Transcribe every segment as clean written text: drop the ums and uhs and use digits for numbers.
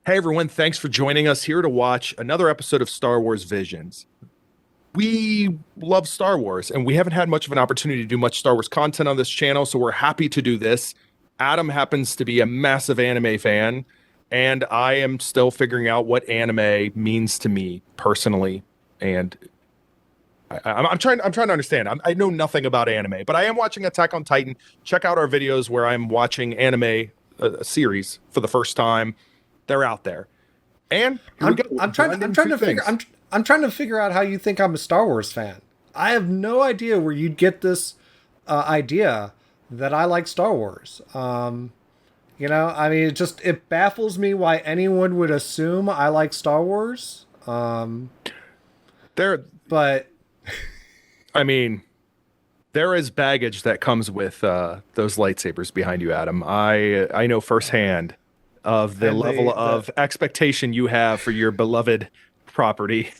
Hey everyone, thanks for joining us here to watch another episode of Star Wars Visions. We love Star Wars and we haven't had much of an opportunity to do much Star Wars content on this channel, so we're happy to do this. Adam happens to be a massive anime fan, and I am still figuring out what anime means to me personally. And I'm trying to understand. I know nothing about anime, but I am watching Attack on Titan. Check out our videos where I'm watching anime series for the first time. They're out there. And here we I'm go. I'm trying Blend I'm in trying two to figure things. I'm trying to figure out how you think I'm a Star Wars fan. I have no idea where you'd get this idea that I like Star Wars. I mean, it baffles me why anyone would assume I like Star Wars. There, But I mean, there is baggage that comes with those lightsabers behind you, Adam. I know firsthand of the and level the of expectation you have for your beloved property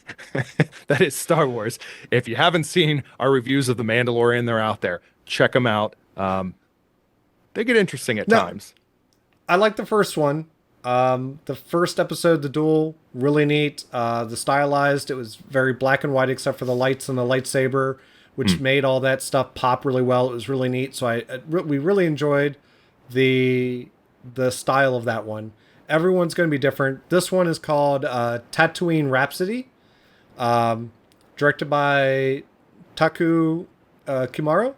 that is Star Wars. If you haven't seen our reviews of The Mandalorian, they're out there. Check them out. They get interesting at no, times. I like the first one. The first episode, the duel, really neat. The stylized, it was very black and white except for the lights and the lightsaber, which made all that stuff pop really well. It was really neat. So we really enjoyed the style of that one. Everyone's going to be different. This one is called Tatooine Rhapsody, directed by Taku Kimura,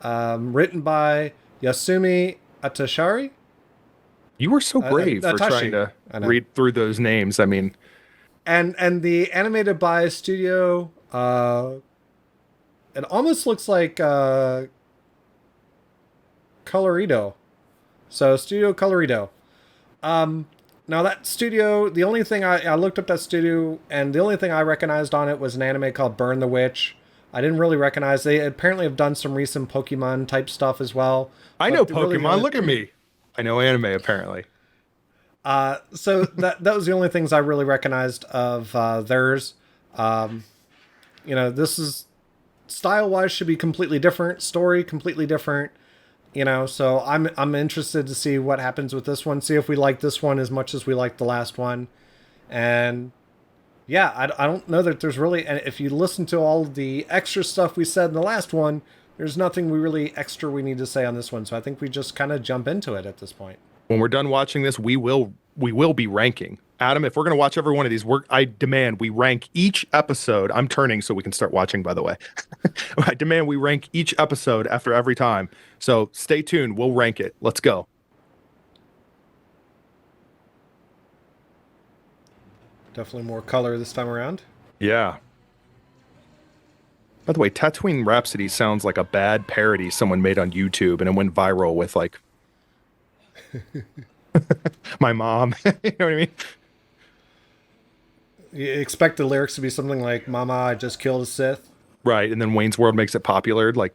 written by Yasumi Atashari. You were so brave for trying Atashi. to I know. read through those names. I mean, And the animated by Studio. It almost looks like Colorido. So Studio Colorido. Now that studio, the only thing I looked up that studio, and the only thing I recognized on it was an anime called Burn the Witch. I didn't really recognize. They apparently have done some recent Pokemon type stuff as well. I know But really, Pokemon. Look at me. I know anime, apparently. so that was the only things I really recognized of theirs. This is style wise should be completely different, story completely different. So I'm interested to see what happens with this one. See if we like this one as much as we like the last one, and yeah, I don't know that there's really. And if you listen to all the extra stuff we said in the last one, there's nothing we really extra we need to say on this one. So I think we just kind of jump into it at this point. When we're done watching this, we will be ranking. Adam, if we're going to watch every one of these, I demand we rank each episode. I'm turning so we can start watching, by the way. I demand we rank each episode after every time. So stay tuned. We'll rank it. Let's go. Definitely more color this time around. Yeah. By the way, Tatooine Rhapsody sounds like a bad parody someone made on YouTube and it went viral with like my mom. You know what I mean? You expect the lyrics to be something like "Mama, I just killed a Sith." Right. And then Wayne's World makes it popular like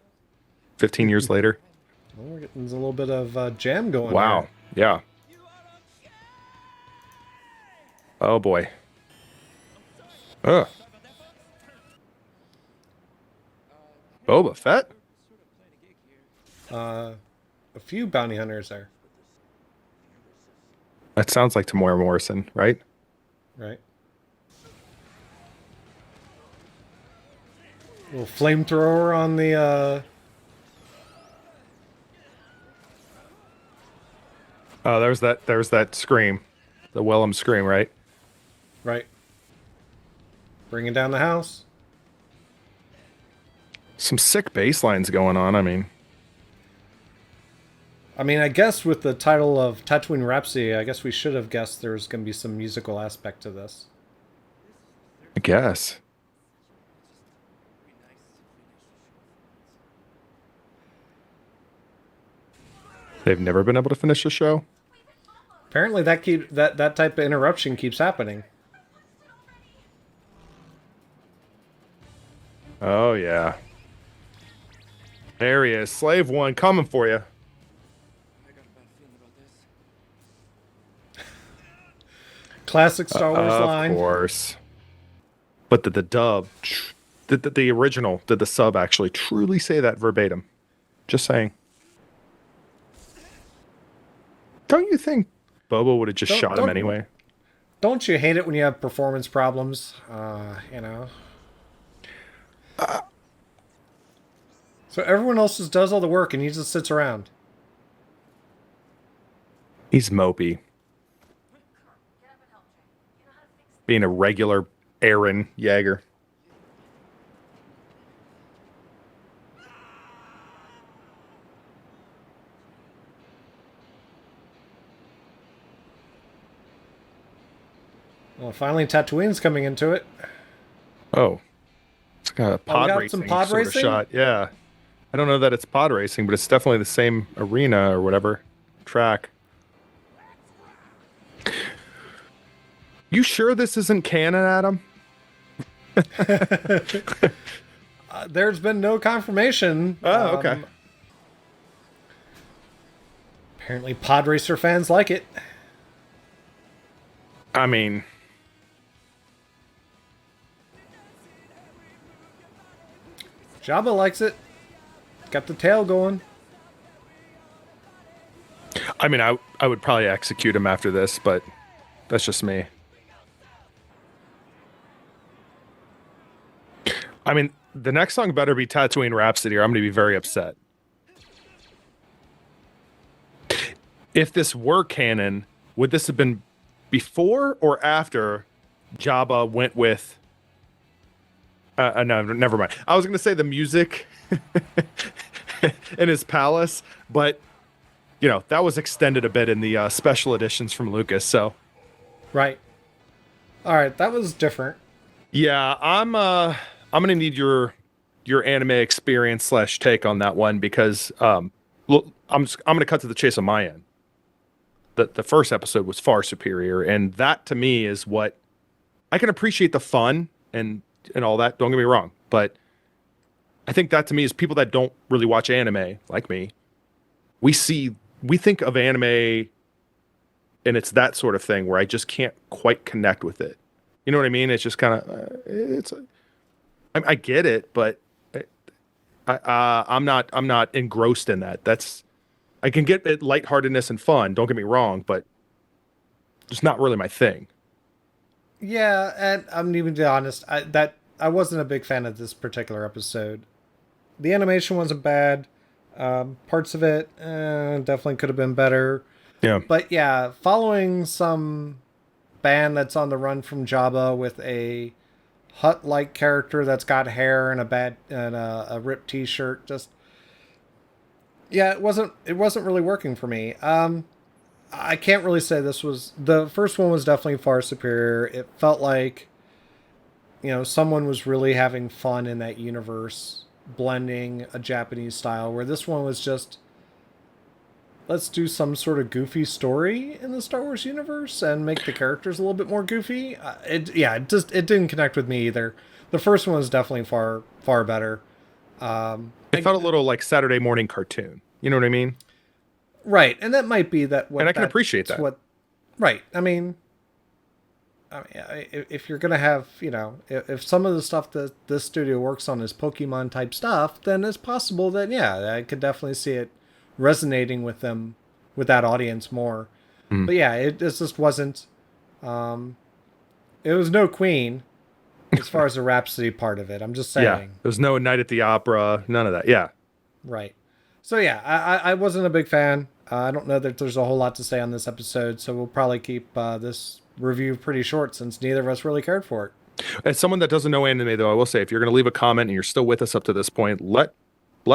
15 years later. Well, we're getting a little bit of jam going. Wow. Yeah. Oh boy. Ugh. Boba Fett? A few bounty hunters there, That sounds like Tamora Morrison, right? right? Little flamethrower on the. Oh, there's that scream. The Willem scream, right? Right. Bringing down the house. Some sick bass lines going on. I guess with the title of Tatooine Rhapsody, I guess we should have guessed there was going to be some musical aspect to this. I guess. They've never been able to finish the show. Apparently, that type of interruption keeps happening. Oh yeah. There he is. Slave one coming for you. Classic Star Wars line. Of course. But did the dub, did the original, did the sub actually truly say that verbatim? Just saying. Don't you think Boba would have just shot him anyway. Don't you hate it when you have performance problems? You know. So everyone else just does all the work and he just sits around. He's mopey. Being a regular Aaron Yeager. Well, finally Tatooine's coming into it. Oh. It's got a pod got racing some pod sort of racing? shot. Yeah. I don't know that it's pod racing, but it's definitely the same arena or whatever track. You sure this isn't canon, Adam? There's been no confirmation. Oh, okay. Apparently pod racer fans like it. I mean, Jabba likes it. Got the tail going. I would probably execute him after this, but that's just me. I mean, the next song better be Tatooine Rhapsody, or I'm going to be very upset. If this were canon, would this have been before or after Jabba went with... no, never mind. I was going to say the music in his palace, but, you know, that was extended a bit in the special editions from Lucas, so... Right. All right, that was different. Yeah, I'm gonna need your anime experience / take on that one because look, I'm gonna cut to the chase on my end. The first episode was far superior, and that to me is what I can appreciate the fun and all that. Don't get me wrong, but I think that to me is people that don't really watch anime like me. We think of anime, and it's that sort of thing where I just can't quite connect with it. You know what I mean? It's just kind of I get it, but I'm not engrossed in that. I can get it lightheartedness and fun. Don't get me wrong, but it's not really my thing. Yeah, and I'm even to be honest, I wasn't a big fan of this particular episode. The animation wasn't bad. Parts of it definitely could have been better. Yeah, but yeah, following some band that's on the run from Jabba with a Hut-like character that's got hair and a ripped T-shirt, just yeah, it wasn't really working for me. I can't really say this was the first one was definitely far superior. It felt like, you know, someone was really having fun in that universe, blending a Japanese style, where this one was just, let's do some sort of goofy story in the Star Wars universe and make the characters a little bit more goofy. It didn't connect with me either. The first one was definitely far better. It felt a little like Saturday morning cartoon. You know what I mean? Right, and that might be that. And I can appreciate that. Right, I mean, if you're gonna have, you know, if some of the stuff that this studio works on is Pokemon type stuff, then it's possible that yeah, I could definitely see it resonating with them, with that audience more. But yeah, it just wasn't. It was no Queen as far as the Rhapsody part of it. I'm just saying. Yeah, there's no Night at the Opera, none of that. Yeah. Right. So yeah, I wasn't a big fan. I don't know that there's a whole lot to say on this episode, so we'll probably keep this review pretty short since neither of us really cared for it. As someone that doesn't know anime, though, I will say if you're going to leave a comment and you're still with us up to this point, let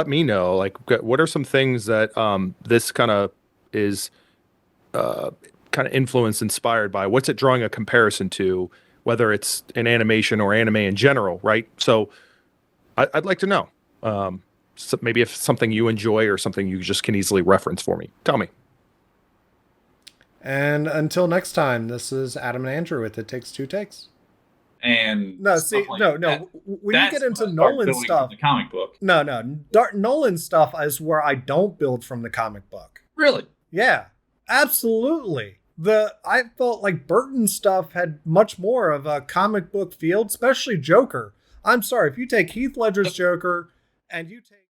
me know. Like, what are some things that this kind of is kind of influenced, inspired by? What's it drawing a comparison to? Whether it's an animation or anime in general, right? So I'd like to know. So maybe if something you enjoy or something you just can easily reference for me. Tell me. And until next time, this is Adam and Andrew with It Takes Two Takes. And no, see, like no. that, when you get into Nolan stuff, the comic book. No, Nolan stuff is where I don't build from the comic book. Really? Yeah, absolutely. I felt like Burton stuff had much more of a comic book field, especially Joker. I'm sorry, if you take Heath Ledger's Joker and you take